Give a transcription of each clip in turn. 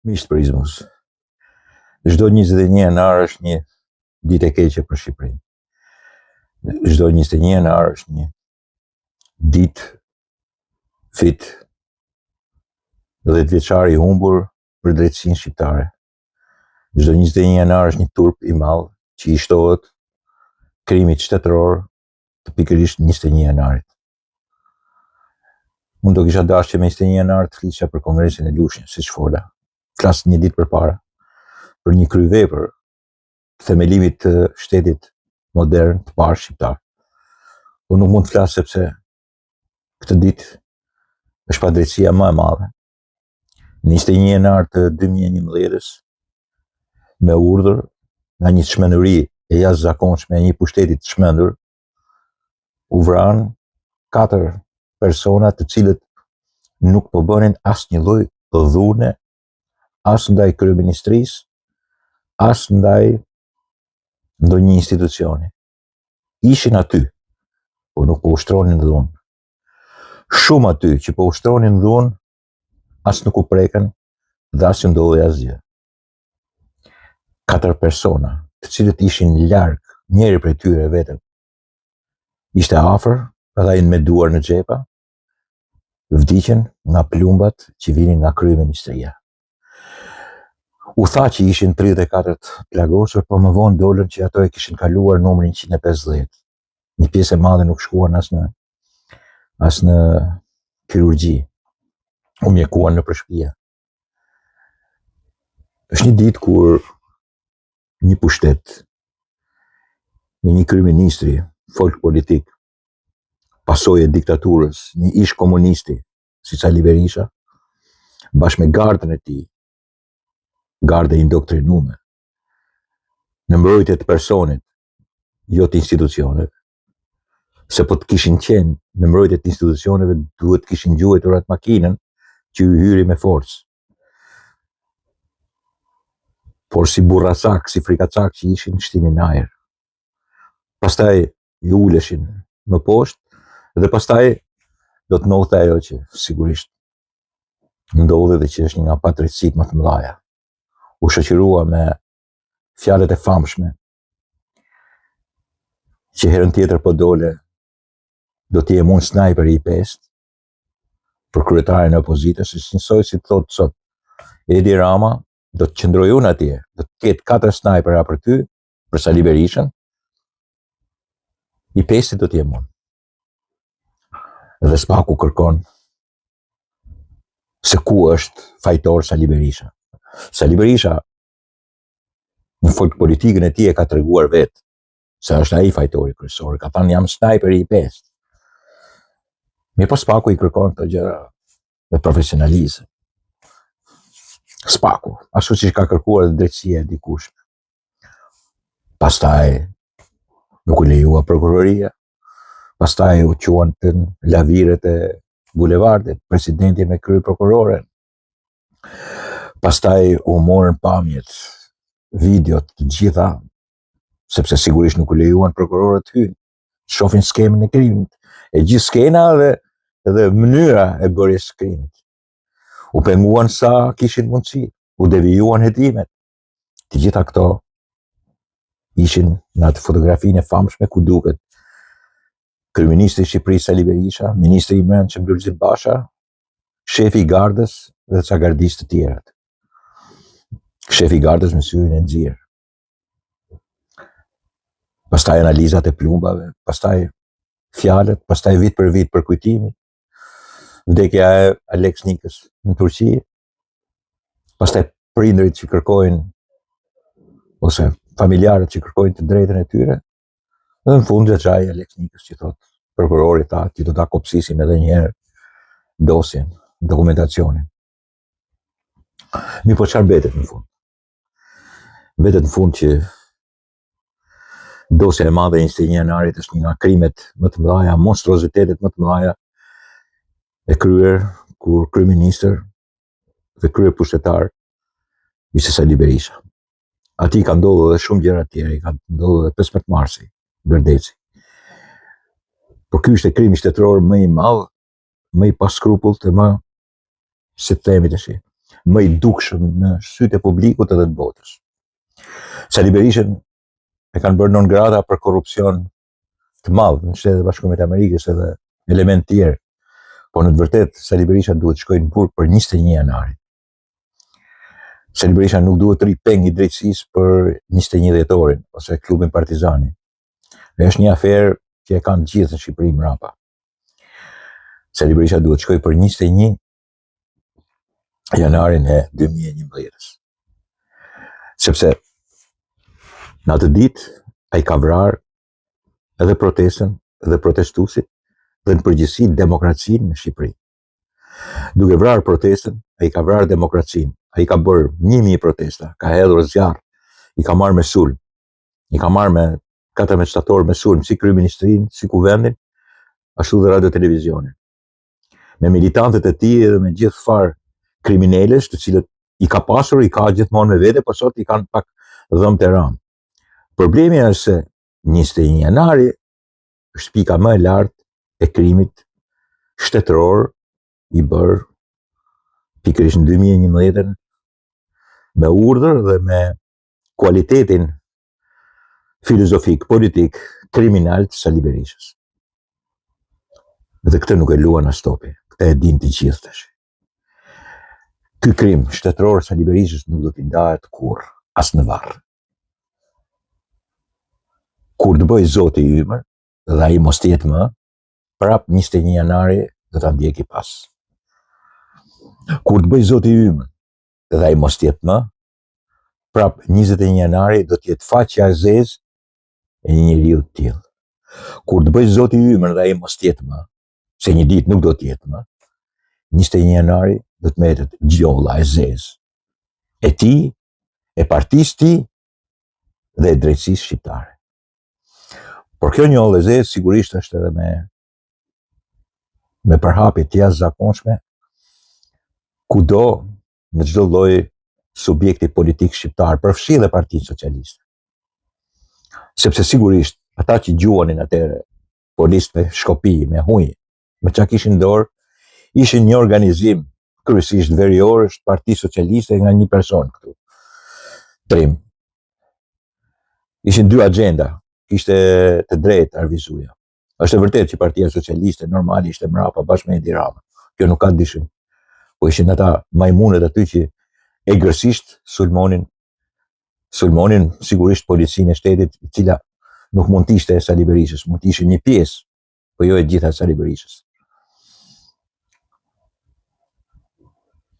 Miqtë Prizmës, çdo 21 janar është një ditë e keqe për Shqipërinë. Çdo 21 janar është një ditë fit 10 vjeçar i humbur për drejtësinë shqiptare. Çdo 21 janar është një turp i madh që i shtohet krimit shtetëror të pikërisht 21 janarit. Unë do kisha dashur që me 21 janar të flisja për Kongresin e Lushnjës, siç fola. Flas një ditë përpara për një kryevepër të themelimit të shtetit modern të parë shqiptar. Po nuk mund të flas sepse këtë ditë është padrejtësia më e madhe. Në 21 janar të 2011-s, me urdhër nga një çmenduri e jashtëzakonshme e një pushteti të çmendur, u vranë 4 persona të cilët nuk po bënin asnjë lloj dhune as ndaj kryeministrisë, as ndaj ndonjë institucioni. Ishin aty, po nuk po ushtronin dhunë. Shumë aty që po ushtronin dhunë, as nuk u preken dhe as ju ndodhi asgjë. 4 persona, të cilët ishin larg, njëri prej tyre vetëm ishte afër, edhe ai me duar në xhepa, vdiqën nga plumbat që vinin nga kryeministria. U tha që ishin 34 plagosur, po më vonë dolën që ato e kishin kaluar numrin 150. Një pjesë e madhe nuk shkuan as në kirurgji, u mjekuan në shtëpi. Është një ditë kur një pushtet, një kryeministri, folk politik, pasojë e diktaturës, një ish komunisti, si Sali Berisha, bashkë me gardën e tij, gardë indoktrinume, në mbrojtje të personit, jo të institucioneve, se po të kishin qenë në mbrojtje të institucioneve, duhet të kishin gjuajtur atë makinën që u hyri me forcë. Por si burracak, si frikacak që ishin, shtinin ajër. Pastaj i uleshin më poshtë, dhe pastaj do të ndodhte ajo që sigurisht ndodhi dhe që është një nga padrejtësitë më të mëdha. U shoqërua me fjalët e famshme që herën tjetër po dole do të jem unë snajperi i 5 për kryetarin e opozitës, është njësoj si thotë sot Edi Rama, do të qëndroj unë atje, do të ketë 4 snajpera për ty, për Sali Berishën, i 5 do të jem unë. Dhe s'paku kërkon se ku është fajtor Sali Berisha. Sali Berisha në folk politikën e tij e ka treguar vetë se është ai fajtori kryesor, ka thënë jam snajperi i 5. Mirë, po s'paku i kërkon këto gjëra me profesionalizëm. S'paku, ashtu siç ka kërkuar drejtësia e dikush. Pastaj nuk u lejua prokuroria, pastaj u quantën laviret e bulevardit, presidenti me krye prokuroren. Pastaj u morën pamjet, videot të gjitha, sepse sigurisht nuk u lejuan prokurorët hyjnë, shohin skemën e krimit, e gjithë skena dhe mënyra e bërjes së krimit. U penguan sa kishin mundësi, u devijuan hetimet. Të gjitha këto ishin në atë fotografinë e famshme ku duket kryeministri i Shqipërisë Sali Berisha, ministri i Brendshëm Lulzim Basha, shefi i gardës dhe ca gardistë të tjerat. Shefi i gardës me syrin e nxirr. Pastaj analizat e plumbave, pastaj fjalët, pastaj vit për vit për kujtimin, vdekja e Alex Nikës në Turqi, pastaj prindërit që kërkojnë, ose familjarët që kërkojnë të drejtën e tyre, dhe në fund xhaxhai Alex Nikës që thotë, prokurori tha që do ta kopësisim edhe një herë dosjen, dokumentacionin. Mi po çfarë mbetet në fund? Mbetet në fund që dosja e madhe e 21 janarit është një nga krimet më të mëdha, monstruozitetet më të mëdha e kryer kur kryeministër dhe kryepushtetar ishte Sali Berisha. Ati ka ndodhur edhe shumë gjëra tjera, ka ndodhur edhe 15 marsi, Berdeci. Por ky ishte krimi shtetëror më i madh, më i pa skrupullt dhe më, si të themi tash, më i dukshëm në sytë e publikut edhe të botës. Sali Berishën e kanë bërë non grata për korrupsion të madh në Shtetet e Bashkuara të Amerikës edhe element tjerë. Po në të vërtetë Sali Berisha duhet shkojnë në burg për 21 janarin. Sali Berisha nuk duhet të rri peng i drejtësisë për 21 dhjetorin ose klubin Partizani. Dhe është një aferë që e kanë gjithë në Shqipëri mrapa. Sali Berisha duhet shkojë për 21 janarin e 2011. Sepse në atë ditë ai ka vrarë edhe protestën, edhe protestuesit, dhe në përgjithësi demokracinë në Shqipëri. Duke vrarë protestën, ai ka vrarë demokracinë. Ai ka bërë 1000 protesta, ka hedhur zjarr, i ka marrë me sulm, i ka marrë me 14 shtator me sulm, si kryeministrinë, si kuvendin, ashtu dhe radio televizionin. Me militantët e tij dhe me gjithë farë kriminalësh, të cilët i ka pasur, i ka gjithmonë me vete, por sot i kanë pak dhëmë të ram. Problemi është se 21 janari është pika më e lartë e krimit shtetëror i bërë pikërisht në 2011 me urdhër dhe me kualitetin filozofik, politik, kriminal të Sali Berishës. Dhe këtë nuk e luan as topi, këtë e din të gjithë tash. Ky krim shtetëror Sali Berishës nuk do t'i ndahet kurrë, as në varr. Kur të bëj Zoti i ymër, dhe ai mos tjetë më, prap 21 janari do ta ndjeki pas. Kur të bëj Zoti i ymër, dhe ai mos tjetë më, prap 21 janari do t'jetë faqja e zezë e një njeriu të tillë. Kur të bëj Zoti i ymër dhe ai mos tjetë më, se një ditë nuk do t'jetë më, 21 janari do të metet gjolla e zezë e tij, e partisë tij dhe e drejtësisë shqiptare. Por kjo njollë e zezë sigurisht është edhe me përhapje të jashtëzakonshme kudo në çdo lloj subjekti politik shqiptar, përfshi dhe Partinë Socialiste. Sepse sigurisht ata që gjuanin atëre policë me shkopi, me hujë, me çka kishin dorë, ishin një organizim kryesisht veriorësh Partisë Socialiste nga një person këtu. Trim. Ishin dy agenda, ishte të drejtë Arvizuja. Është e vërtetë që Partia Socialiste normali ishte mrapa bashkë me Edi Ramën. Kjo nuk ka dyshim. Po ishin ata majmunet aty që egërsisht sulmonin sigurisht policinë e shtetit, e cila nuk mund të ishte e Sali Berishës, mund të ishte një pjesë, po jo e gjitha e Sali Berishës.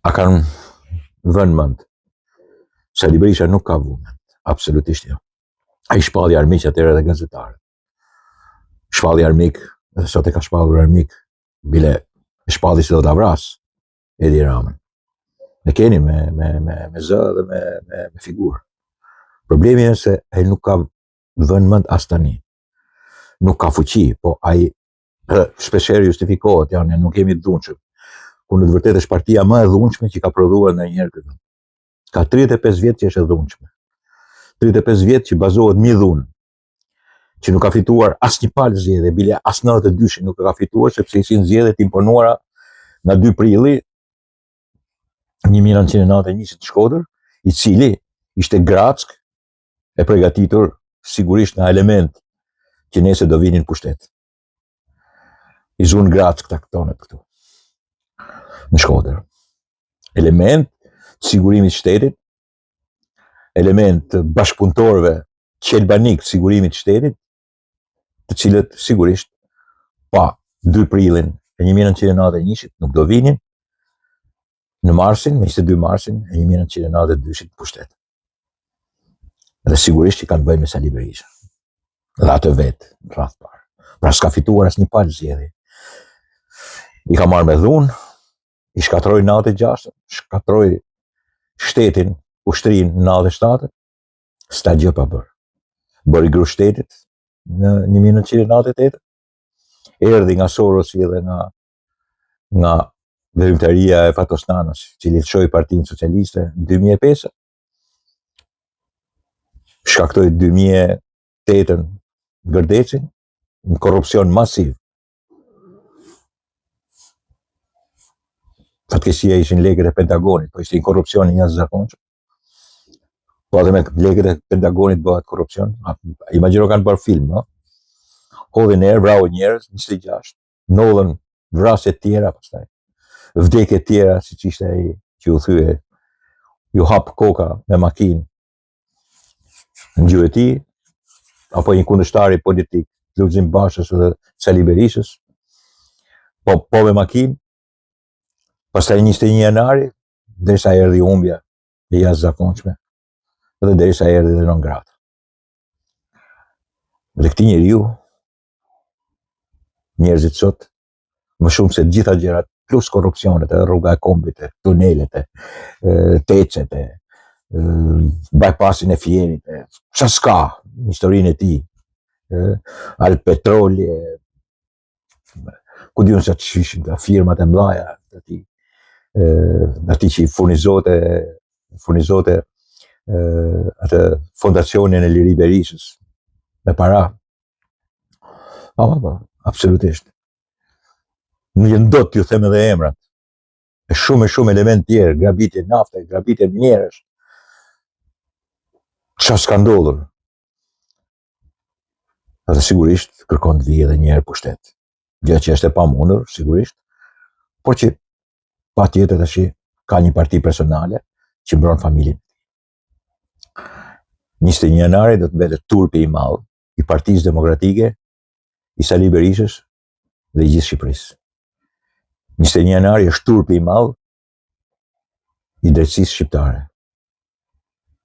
A kanë vënë mend? Sali Berisha nuk ka vënë mend, absolutisht jo. Ai shpalli armiq atëherë dhe gazetarët. Shpalli armik, dhe sot e ka shpallur armik, bile e shpalli se do ta vras Edi Ramën. Ne keni me zë dhe me figurë. Problemi është se ai nuk ka vënë mend as tani. Nuk ka fuqi, po ai shpeshherë justifikohet, janë nuk jemi të dhunshëm. Kur në të vërtetë është partia më e dhunshme që ka prodhuar ndonjëherë këtu. Ka 35 vjet që është e dhunshme. 35 vjet që bazohet mbi dhunë, që nuk ka fituar asnjë palë zgjedhje, bile as 92-shin nuk ka fituar sepse ishin zgjedhje të imponuara nga 2 prilli 1991 të Shkodër, i cili ishte Grack e përgatitur sigurisht nga element që nese do vinin pushtet. I zunë Grack taktonet këtu në Shkodër. Element të sigurimit shtetit, element të bashkëpunëtorëve qelbanik të sigurimit shtetit, të cilët sigurisht pa 2 prillin e 1991 nuk do vinin në marsin, me 22 marsin e 1992 pushtet. Dhe sigurisht që kanë bëjnë me Sali Berisha. Dhe atë vetë, në radhë parë. Pra s'ka fituar asnjë palë zgjedhje. I ka marrë me dhunë, i shkatroi 96, shkatroi shtetin, ushtrinë në 97, s'ta gjë pa bërë. Bëri gru shtetit në 1998, erdhi nga Sorosi dhe nga veprimtaria e Fatosnanos, që lëshoi Partinë Socialiste në 2005, shkaktoi 2008 Gërdecin në korrupsion masiv. fatkeqësia ishin lekët e Pentagonit, po ishte një korrupsion i jashtëzakonshëm. Po edhe me lekët e Pentagonit bëhet korrupsion. Imagjino kanë bërë film, no? Hodhin erë, vrau njerëz, 26, ndodhen vrasje të tjera, pastaj vdekje të tjera, siç ishte ai që u thye, ju hap koka me makinë në gjuhë e tij, apo një kundërshtari politik, Lulzim Bashës dhe Sali Berishës, po me makinë, pastaj 21 janari, derisa erdhi humbja e jashtëzakonshme, dhe derisa erdhi dhe non grata. Dhe këtij njeriu, njerëzit sot, më shumë se gjitha gjërat, plus korrupsionet, edhe rruga e kombit, tunelet, tecet, bypassin e Fierit, çfarë s'ka në historinë e tij, al petroli, ku diun se ç'ishin firmat e mëdha të tij, atij që furnizote atë fondacionin e Liri Berishës me para. Absolutisht. Nuk jën dot t'ju them edhe emrat. E shumë element tjerë, grabitje nafte, grabitje minjerësh. Çfarë s'ka ndodhur? Dhe sigurisht kërkon të vijë edhe një herë pushtet. Gjë që është e pamundur, sigurisht, por që patjetër tash ka një parti personale që mbron familjen. 21 janari do të mbetet turpi i madh i Partisë Demokratike, i Sali Berishës dhe i gjithë Shqipërisë. 21 janari është turpi i madh i drejtësisë shqiptare.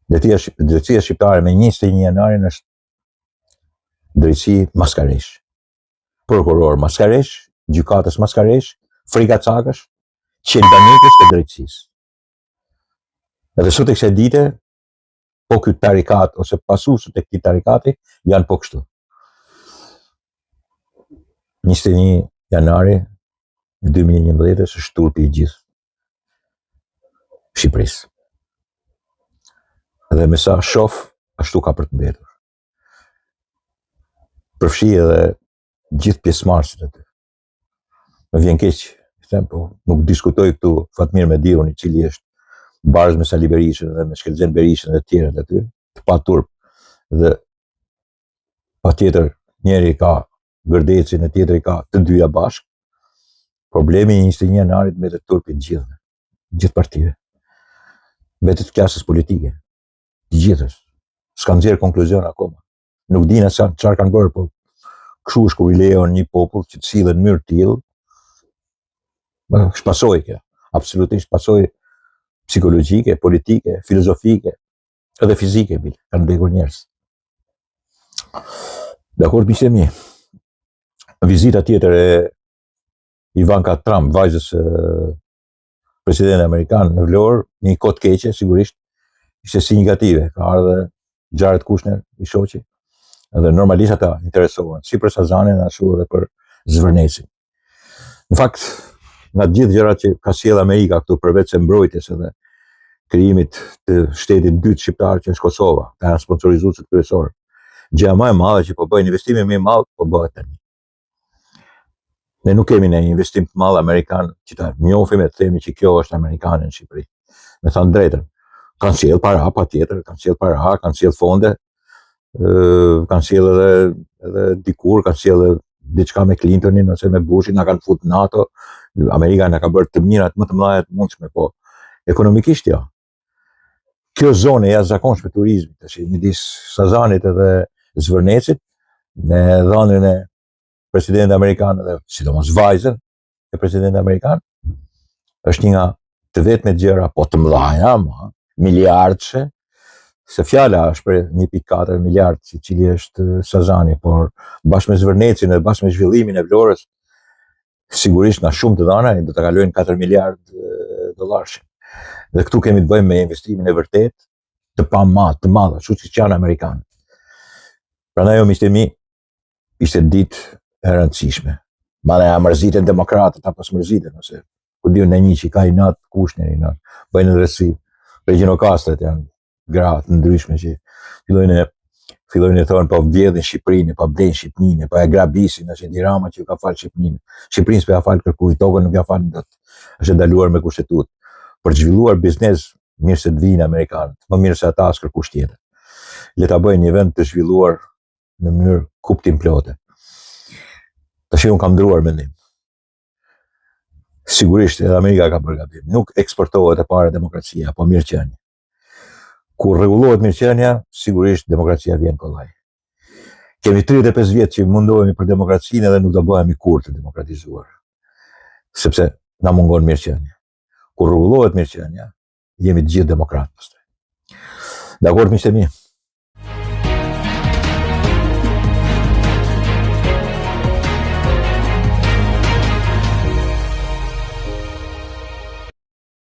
Drejtësia shqiptare me 21 janarin është drejtësi maskaresh. Prokuror maskaresh, gjykatës maskaresh, frikacakësh, qelbanikës të drejtësisë. Edhe sot e kësaj dite, po ky tarikat ose pasuesët e këtij tarikati janë po kështu. 21 janari 2011 është turpi i gjithë Shqipërisë. Dhe me sa shoh, ashtu ka për të mbetur. Përfshi edhe gjithë pjesëmarrësit aty. Më vjen keq, them, po nuk diskutoj këtu Fatmir Mediun, i cili është barzë me Sali Berishën dhe me Shkelzen Berishën dhe të tjerët aty, të pa turp, dhe patjetër njeri ka Gërdecin e tjetri ka të dyja bashkë. Problemi i 21 janarit mbetet turpi të gjithë partive. Mbetet klasës politike, të gjithës. S'kan nxjerrë konkluzion akoma. Nuk dinë as çfarë kanë bërë, po kështu është kur i lejon një popull që të sillet në mënyrë të tillë. Është pasojë kjo, absolutisht pasojë psikologjike, politike, filozofike, edhe fizike, kanë vdekur njerëz. Dakor, miqtë mi. Vizita tjetër e Ivanka Trump, vajzës presidentit amerikan në Vlorë, një kohë keqe, sigurisht, ishte signifikative. Ka ardhur Jared Kushner, i shoqi, edhe normalisht ata interesohen, si për Sazanin, ashtu edhe për Zvërnecin. Në fakt, nga të gjithë gjërat që ka sjellë Amerika këtu, përveç se mbrojtjes edhe krijimit të shtetit dytë shqiptar që është Kosova, ka sponsorizuesit kryesor. Gjëja më e madhe që po bëjnë, investimi më i madh po bëhet tani. Ne nuk kemi një investim të madh amerikan që ta njohim e të themi që kjo është amerikane në Shqipëri. Me thënë drejtën, kanë sjellë para, patjetër, kanë sjellë para, kanë sjellë fonde, kanë sjellë edhe dikur, kanë sjellë diçka me Clintonin ose me Bushin, na kanë futur NATO, Amerika na ka bërë të mirat më të mëdha të mundshme, po ekonomikisht jo. Kjo zonë e jashtëzakonshme turizmit, tash midis Sazanit edhe Zvërnecit, me dhënien e presidentit amerikan dhe sidomos vajzën e presidentit amerikan, është një nga të vetmet gjëra, po të mëdha, miliardëshe, se fjala është për 1.4 miliard, i cili është Sazani, por bashkë me Zvërnecin dhe bashkë me zhvillimin e Vlorës, sigurisht nga shumë të dhëna do të kalojnë 4 miliard dollarësh. Dhe këtu kemi të bëjmë me investimin e vërtet të madh, ashtu siç janë amerikanët. Prandaj jo miqtë mi, ishte ditë e rëndësishme. Mana ja mërziten demokratët apo s'mërziten, ose ku diun në një që ka inat Kushneri, bëjnë edhe si regjinokastret, janë gratë ndryshme që fillojnë e thonë po vjedhin Shqipërinë, po blejnë Shqipërinë, po e grabisin, është Edi Rama që ka falë Shqipërinë. Shqipërinë s'po ja falë kërkuj, tokën nuk ja falë dot. është ndaluar me kushtetutë. Për të zhvilluar biznes, mirë se të vinë Amerikanët, më mirë se ata as kërkush tjetër. Le ta bëjnë një vend të zhvilluar në mënyrë kuptim plote. Tash unë kam ndruar mendim. Sigurisht edhe Amerika ka bërë gabim. Nuk eksportohet e para demokracia, po mirëqenie. Kur rregullohet mirëqenia, sigurisht demokracia vjen kollaj. Kemi 35 vjet që mundohemi për demokracinë edhe nuk do bëhemi kurrë të demokratizuar. Sepse na mungon mirëqenia. Kur rregullohet mirëqenia, jemi të gjithë demokratë pastaj. Dakor, miqtë e mi?